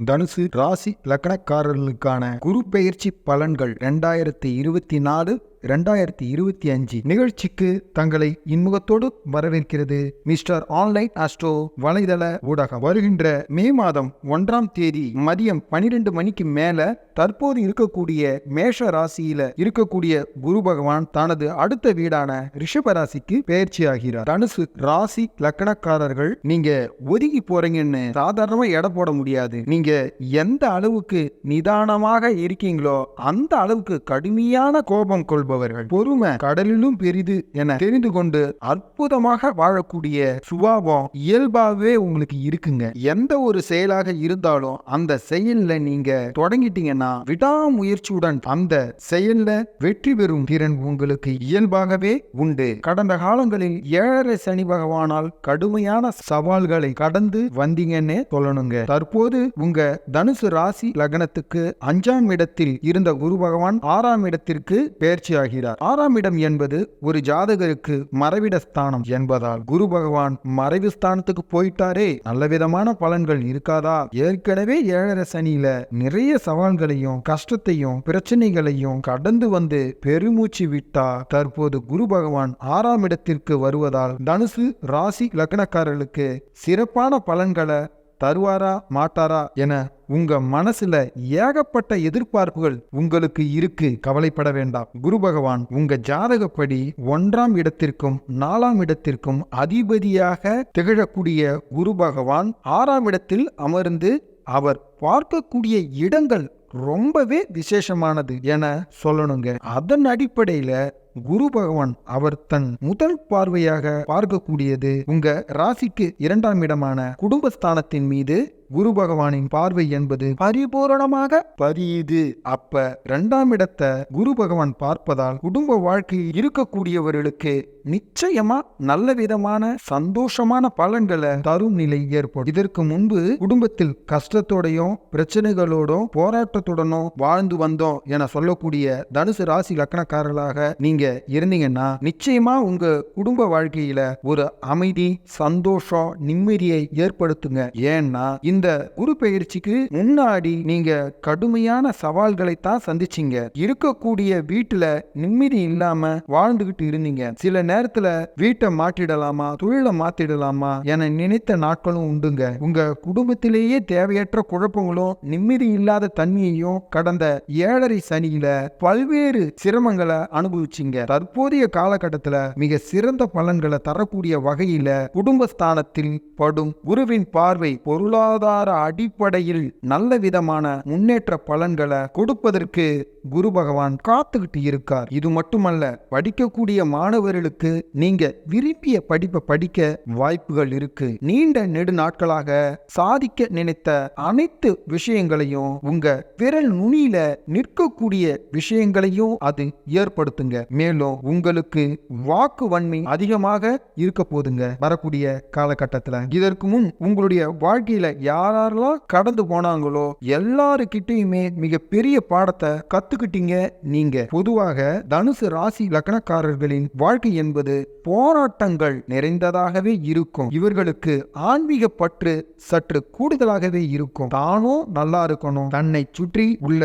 தனுசு ராசி லக்னக்காரர்களுக்கான குரு பெயர்ச்சி பலன்கள் 2024 2025 நிகழ்ச்சிக்கு தங்களை இன்முகத்தோடு வரவேற்கிறது மிஸ்டர் ஆன்லைன் ஆஸ்ட்ரோ வலைதள ஊடகம். வருகின்ற மே மாதம் 1ஆம் தேதி மதியம் 12 மணிக்கு மேல தற்போது இருக்கக்கூடிய மேஷ ராசியில இருக்கக்கூடிய குரு பகவான் தனது அடுத்த வீடான ரிஷப ராசிக்கு பெயர்ச்சி ஆகிறார். தனுசு ராசி லக்னக்காரர்கள் நீங்க ஒதுங்கி போறீங்கன்னு சாதாரணமா எடை போட முடியாது. நீங்க எந்த அளவுக்கு நிதானமாக இருக்கீங்களோ அந்த அளவுக்கு கடுமையான கோபம் கொள்பவர்கள், பொறுமை கடலிலும் பெரிது என தெரிந்து கொண்டு அற்புதமாக வாழக்கூடிய சுபாவம் இயல்பாகவே உங்களுக்கு இருக்குங்க. எந்த ஒரு செயலாக இருந்தாலும் அந்த செயல்ல நீங்க தொடங்கிட்டீங்கன்னா விடாமுயற்சியுடன் அந்த செயல்ல வெற்றி பெறும் திறன் உங்களுக்கு இயல்பாகவே உண்டு. கடந்த காலங்களில் 7.5 சனி பகவானால் கடுமையான சவால்களை கடந்து வந்தீங்கன்னு சொல்லணுங்க. தற்போது உங்க தனுசு ராசி லக்னத்துக்கு 5ஆம் இடத்தில் இருந்த குரு பகவான் 6ஆம் இடத்திற்கு பெயர்ச்சி ஆகிறார். 6ஆம் இடம் என்பது ஒரு ஜாதகருக்கு மறைவிட ஸ்தானம் என்பதால் குரு பகவான் மறைவு ஸ்தானத்துக்கு போயிட்டாரே நல்ல விதமான பலன்கள் இருக்காதா? ஏற்கனவே 7.5 சனியில நிறைய சவால்களையும் கஷ்டத்தையும் பிரச்சனைகளையும் கடந்து வந்து பெருமூச்சு விட்டா தற்போது குரு பகவான் 6ஆம் இடத்திற்கு வருவதால் தனுசு ராசி லக்னக்காரர்களுக்கு சிறப்பான பலன்களை தருவாரா மாட்டாரா என உங்க மனசுல ஏகப்பட்ட எதிர்பார்ப்புகள் உங்களுக்கு இருக்கு. கவலைப்பட வேண்டாம். குரு பகவான் உங்க ஜாதகப்படி 1ஆம் இடத்திற்கும் 4ஆம் இடத்திற்கும் அதிபதியாக திகழக்கூடிய குரு பகவான் 6ஆம் இடத்தில் அமர்ந்து அவர் பார்க்கக்கூடிய இடங்கள் ரொம்பவே விசேஷமானது என சொல்லணுங்க. அதன் அடிப்படையில குரு பகவான் அவர் தன் முதல் பார்வையாக பார்க்கக்கூடியது உங்க ராசிக்கு 2ஆம் இடமான குடும்பஸ்தானத்தின் மீது குரு பகவானின் பார்வை என்பது பரிபூரணமாக பதியுது. அப்ப 2ஆம் இடத்தை குரு பகவான் பார்ப்பதால் குடும்ப வாழ்க்கையில் இருக்கக்கூடியவர்களுக்கு நிச்சயமா நல்ல விதமான சந்தோஷமான பலன்களை தரும் நிலை ஏற்படும். இதற்கு முன்பு குடும்பத்தில் கஷ்டத்தோடையும் பிரச்சனைகளோடும் போராட்டத்துடனும் வாழ்ந்து வந்தோம் என சொல்லக்கூடிய தனுசு ராசி லக்னக்காரர்களாக நீங்க இருந்தீங்கன்னா நிச்சயமா உங்க குடும்ப வாழ்க்கையில ஒரு அமைதி, சந்தோஷம், நிம்மதியை ஏற்படுத்துங்க. ஏன்னா இந்த குரு பெயர்ச்சிக்கு முன்னாடி நீங்க கடுமையான சவால்களை தான் சந்திச்சீங்க. இருக்கக்கூடிய வீட்டுல நிம்மதி இல்லாம வாழ்ந்துகிட்டு இருந்தீங்க. சில நேரத்துல வீட்டை மாற்றிடலாமா, தொழிலை மாத்திடலாமா என நினைத்த நாட்களும் உண்டுங்க. உங்க குடும்பத்திலேயே தேவையற்ற குழப்பங்களும் நிம்மதி இல்லாத தன்மையையும் கடந்த 7.5 சனியில பல்வேறு சிரமங்களை அனுபவிச்சிங்க. தற்போதைய காலகட்டத்துல மிக சிறந்த பலன்களை தரக்கூடிய வகையில குடும்பஸ்தானத்தில் படும் குருவின் பார்வை பொருளாதார அடிப்படையில் நல்ல விதமான முன்னேற்ற பலன்களை கொடுப்பதற்கு குரு பகவான் காத்துக்கிட்டு இருக்கார். இது மட்டுமல்ல, படிக்கக்கூடிய மாணவர்களுக்கு நீங்க விரும்பிய படிப்பை படிக்க வாய்ப்புகள் இருக்கு. நீண்ட நெடு நாட்களாக சாதிக்க நினைத்த அனைத்து விஷயங்களையும் உங்க விரல் நுனியில நிற்கக்கூடிய விஷயங்களையும் அது ஏற்படுத்துங்க. மேலும் உங்களுக்கு வாக்கு வன்மை அதிகமாக இருக்க போதுங்க வரக்கூடிய காலகட்டத்தில். இதற்கு முன் உங்களுடைய வாழ்க்கையில யாரெல்லாம் கடந்து போனாங்களோ எல்லாருக்கிட்டையுமே மிகப்பெரிய பாடத்தை கத்துக்கிட்டீங்க நீங்க. பொதுவாக தனுசு ராசி லக்னக்காரர்களின் வாழ்க்கை என்பது போராட்டங்கள் நிறைந்ததாகவே இருக்கும். இவர்களுக்கு ஆன்மீக பற்று சற்று கூடுதலாகவே இருக்கும். தானும் நல்லா இருக்கணும், தன்னை சுற்றி உள்ள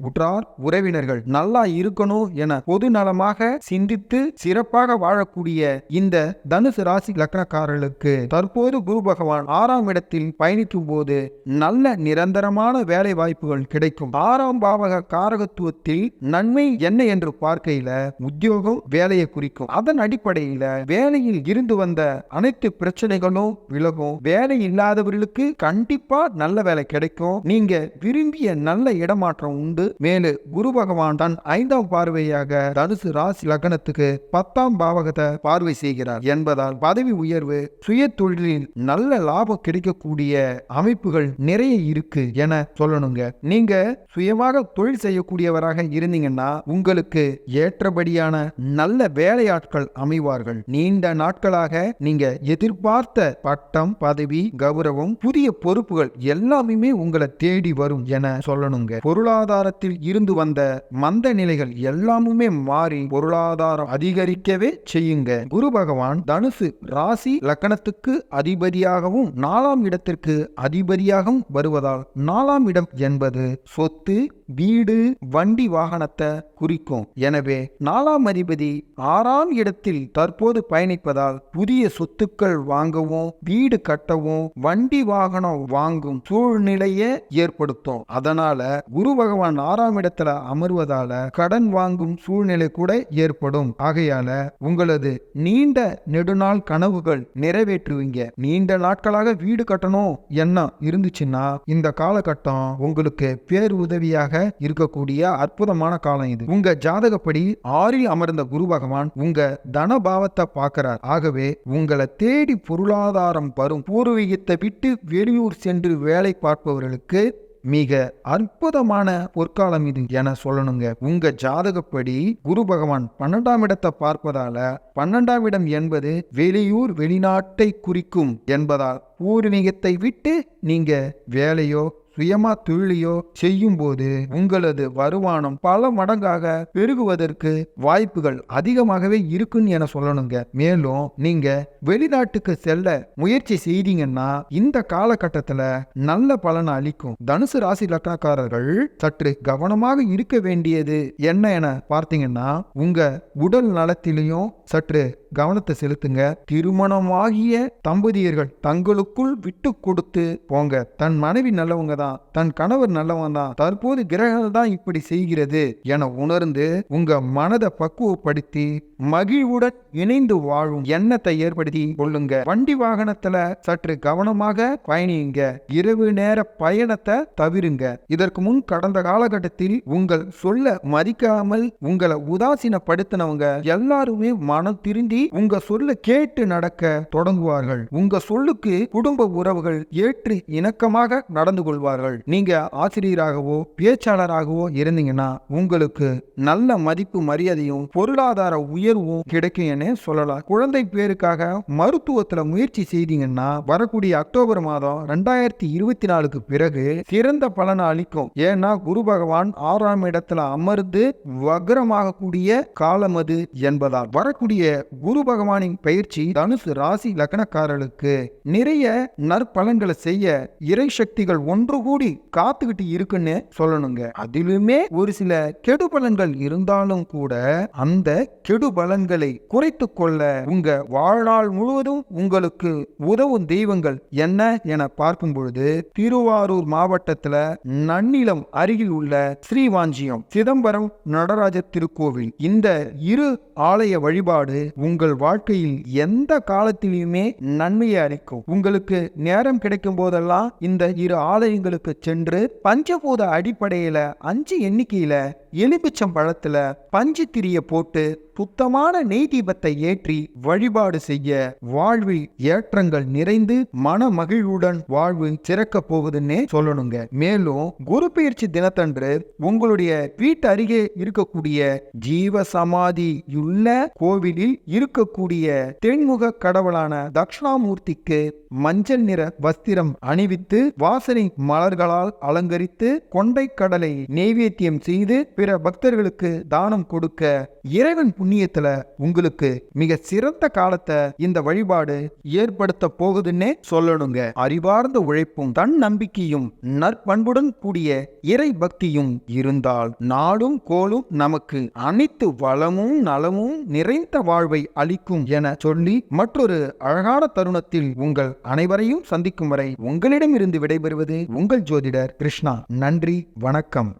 உற்றார் உறவினர்கள் நல்லா இருக்கணும் என பொது நலமாக சிந்தித்து சிறப்பாக வாழக்கூடிய இந்த தனுசு ராசி லக்னக்காரர்களுக்கு தற்போது குரு பகவான் 6ஆம் இடத்தில் பயணிக்கும் போது நல்ல நிரந்தரமான வேலை வாய்ப்புகள் கிடைக்கும். 6ஆம் பாவக காரகத்துவத்தில் நன்மை என்ன என்று பார்க்கையில உத்தியோகம் வேலையை குறிக்கும். அதன் அடிப்படையில வேலையில் இருந்து வந்த அனைத்து பிரச்சனைகளும் விலகும். வேலை இல்லாதவர்களுக்கு கண்டிப்பா நல்ல வேலை கிடைக்கும். நீங்க விரும்பிய நல்ல இடமாற்றம் உண்டு. மேலும் குரு பகவான் தன் 5ஆம் பார்வையாக தனுசு ராசி லக்னத்துக்கு 10ஆம் பாவகத்தை பார்வை செய்கிறார் என்பதால் பதவி உயர்வு, சுய தொழிலில் நல்ல லாபம் கிடைக்கக்கூடிய அமைப்புகள் நிறைய இருக்கு என சொல்லணுங்க. நீங்க சுயமாக தொழில் செய்யக்கூடியவராக இருந்தீங்கன்னா உங்களுக்கு ஏற்றபடியான நல்ல வேலையாட்கள் அமைவார்கள். நீண்ட நாட்களாக நீங்க எதிர்பார்த்த பட்டம், பதவி, கௌரவம், புதிய பொறுப்புகள் எல்லாமே உங்களை தேடி வரும் என சொல்லணுங்க. பொருளாதாரத்தில் காலத்தில் இருந்து வந்த மந்த நிலைகள் எல்லாமுமே மாறி பொருளாதாரம் அதிகரிக்கவே செய்யுங்க. குரு பகவான் தனுசு ராசி லக்னத்துக்கு அதிபதியாகவும் 4ஆம் இடத்திற்கு அதிபதியாகவும் வருவதால் 4ஆம் இடம் என்பது சொத்து, வீடு, வண்டி, வாகனத்தை குறிக்கும். எனவே 4ஆம் அதிபதி 6ஆம் இடத்தில் தற்போது பயணிப்பதால் புதிய சொத்துக்கள் வாங்கவும், வீடு கட்டவும், வண்டி வாகனம் வாங்கும் சூழ்நிலையை ஏற்படுத்தும். அதனால குரு பகவான் 6ஆம் இடத்துல அமர்வதால கடன் வாங்கும் சூழ்நிலை கூட ஏற்படும். ஆகையால உங்களது நீண்ட நெடுநாள் கனவுகள் நிறைவேற்றுவீங்க. நீண்ட நாட்களாக வீடு கட்டணும் எண்ணம் இருந்துச்சுன்னா இந்த காலகட்டம் உங்களுக்கு பேர் உதவியாக இருக்கக்கூடிய அற்புதமான காலம் இது. உங்க ஜாதகப்படி 6இல் அமர்ந்த குரு பகவான் உங்க தனபாவத்தை பார்க்கிறார். ஆகவே உங்களை தேடி பொருளாதாரம் வரும். பூர்வீகத்தை விட்டு வெளியூர் சென்று வேலை பார்ப்பவர்களுக்கு மிக அற்புதமான பொற்காலம் இது என சொல்லணுங்க. உங்க ஜாதகப்படி குரு பகவான் 12ஆம் இடத்தை பார்ப்பதால 12ஆம் இடம் என்பது வெளியூர் வெளிநாட்டை குறிக்கும் என்பதால் பூர்வீகத்தை விட்டு நீங்க வேலையோ சுயமா தொழிலையோ செய்யும் போது உங்களது வருமானம் பல மடங்காக பெருகுவதற்கு வாய்ப்புகள் அதிகமாகவே இருக்குன்னு என சொல்லணுங்க. மேலும் நீங்க வெளிநாட்டுக்கு செல்ல முயற்சி செய்தீங்கன்னா இந்த காலகட்டத்துல நல்ல பலனை அளிக்கும். தனுசு ராசி லக்னக்காரர்கள் சற்று கவனமாக இருக்க வேண்டியது என்ன என பார்த்தீங்கன்னா உங்க உடல் நலத்திலையும் சற்று கவனத்தை செலுத்துங்க. திருமணமாகிய தம்பதியர்கள் தங்களுக்குள் விட்டு கொடுத்து போங்க. தன் மனைவி நல்லவங்க தான், தன் கணவர் நல்லவன் தான், தற்போது கிரகங்கள் தான் இப்படி செய்கிறது என உணர்ந்து உங்க மனதை பக்குவப்படுத்தி மகிழ்வுடன் இணைந்து வாழும் எண்ணத்தை ஏற்படுத்தி கொள்ளுங்க. வண்டி வாகனத்துல சற்று கவனமாக பயணியுங்க. இரவு நேர பயணத்தை தவிருங்க. இதற்கு முன் கடந்த காலகட்டத்தில் உங்கள் சொல்ல மதிக்காமல் உங்களை உதாசீனப்படுத்தினவங்க எல்லாருமே மனம் திருந்தி உங்க சொல்ல கேட்டு நடக்க தொடங்குவார்கள். உங்க சொல்லுக்கு குடும்ப உறவுகள் ஏற்று இணக்கமாக நடந்து கொள்வார்கள். நீங்க ஆசிரியராகவோ பேச்சாளராகவோ இருந்தீங்கன்னா உங்களுக்கு நல்ல மதிப்பு மரியாதையும் பொருளாதார உயர்வும் கிடைக்கும் என சொல்லலாம். குழந்தை பேருக்காக மருத்துவத்துல முயற்சி செய்தீங்கன்னா வரக்கூடிய அக்டோபர் மாதம் 2024க்கு பிறகு சிறந்த பலனை அளிக்கும். ஏன்னா குரு பகவான் 6ஆம் இடத்துல அமர்ந்து வக்ரமாக கூடிய காலம் அது என்பதால் வரக்கூடிய குரு பகவானின் பயிற்சி தனுசு ராசி லக்னக்காரர்களுக்கு நிறைய நற்பலன்களை செய்ய இறை சக்திகள் ஒன்று கூடி காத்துக்கிட்டு இருக்குன்னு சொல்லணுங்க. அதிலுமே ஒரு சில கெடு பலன்கள் இருந்தாலும் கூட அந்த கெடு பலன்களை குறைத்து கொள்ள உங்க வாழ்நாள் முழுவதும் உங்களுக்கு உதவும் தெய்வங்கள் என்ன என பார்க்கும் பொழுது திருவாரூர் மாவட்டத்துல நன்னிலம் அருகில் உள்ள ஸ்ரீவாஞ்சியம் சிதம்பரம் நடராஜர் திருக்கோவில், இந்த இரு ஆலய வழிபாடு உங்கள் வாழ்க்கையில் எந்த காலத்திலுமே நன்மையை அளிக்கும். உங்களுக்கு நேரம் கிடைக்கும் போதெல்லாம் இந்த இரு ஆலயங்களுக்கு சென்று பஞ்சபூத அடிப்படையில 5 எண்ணிக்கையில எலுமிச்சம் பழத்துல பஞ்சு திரிய போட்டு சுத்தமான நெய் தீபத்தை ஏற்றி வழிபாடு செய்ய வாழ்வில் ஏற்றங்கள் நிறைந்து மன மகிழ்வுடன் வாழ்வு சிறக்க போகுதுன்னே சொல்லணுங்க. மேலும் குரு பயிற்சி தினத்தன்று உங்களுடைய வீட்டு அருகே இருக்கக்கூடிய ஜீவ சமாதியுள்ள கோவிலில் இருக்கக்கூடிய தென்முக கடவுளான தட்சிணாமூர்த்திக்கு மஞ்சள் நிற வஸ்திரம் அணிவித்து வாசனை மலர்களால் அலங்கரித்து கொண்டை கடலை நெய்வேத்தியம் செய்து பிற பக்தர்களுக்கு தானம் கொடுக்க இறைவன் புண்ணியத்துல உங்களுக்கு மிக சிறந்த காலத்தை இந்த வழிபாடு ஏற்படுத்த போகுதுன்னே சொல்லணுங்க. அறிவார்ந்த உழைப்பும் தன் நம்பிக்கையும் நற்பண்புடன் கூடிய இறை பக்தியும் இருந்தால் நாடும் கோலும் நமக்கு அனைத்து வளமும் நலமும் நிறைந்த வாழ்வை அளிக்கும் என சொல்லி மற்றொரு அழகான தருணத்தில் உங்கள் அனைவரையும் சந்திக்கும் வரை உங்களிடமிருந்து விடைபெறுவது உங்கள் ஜோதிடர் கிருஷ்ணா. நன்றி, வணக்கம்.